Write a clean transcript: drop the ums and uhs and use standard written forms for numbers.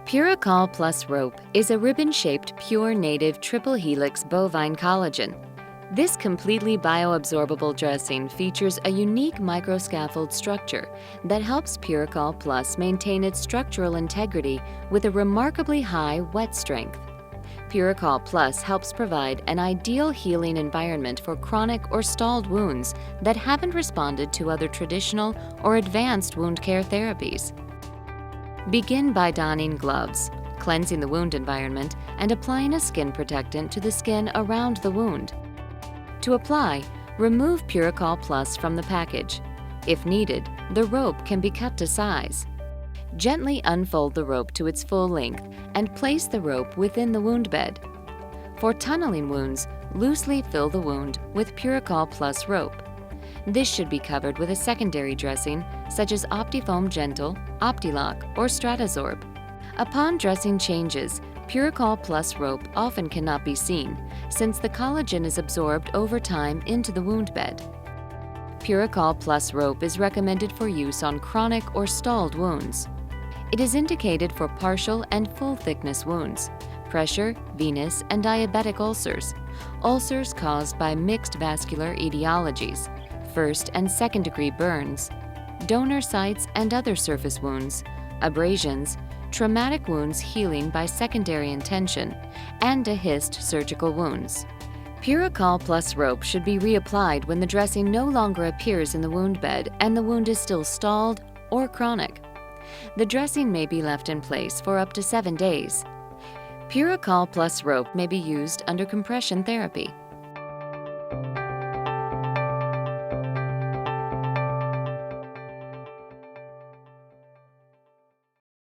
Puracol Plus Rope is a ribbon-shaped pure native triple helix bovine collagen. This completely bioabsorbable dressing features a unique microscaffold structure that helps Puracol Plus maintain its structural integrity with a remarkably high wet strength. Puracol Plus helps provide an ideal healing environment for chronic or stalled wounds that haven't responded to other traditional or advanced wound care therapies. Begin by donning gloves, cleansing the wound environment, and applying a skin protectant to the skin around the wound. To apply, remove Puracol Plus from the package. If needed, the rope can be cut to size. Gently unfold the rope to its full length and place the rope within the wound bed. For tunneling wounds, loosely fill the wound with Puracol Plus Rope. This should be covered with a secondary dressing such as Optifoam Gentle, Optilock, or Stratasorb. Upon dressing changes, Puracol Plus Rope often cannot be seen since the collagen is absorbed over time into the wound bed. Puracol Plus Rope is recommended for use on chronic or stalled wounds. It is indicated for partial and full thickness wounds, pressure, venous, and diabetic ulcers, ulcers caused by mixed vascular etiologies, first and second degree burns, donor sites and other surface wounds, abrasions, traumatic wounds healing by secondary intention, and dehisced surgical wounds. Puracol Plus Rope should be reapplied when the dressing no longer appears in the wound bed and the wound is still stalled or chronic. The dressing may be left in place for up to 7 days. Puracol Plus Rope may be used under compression therapy.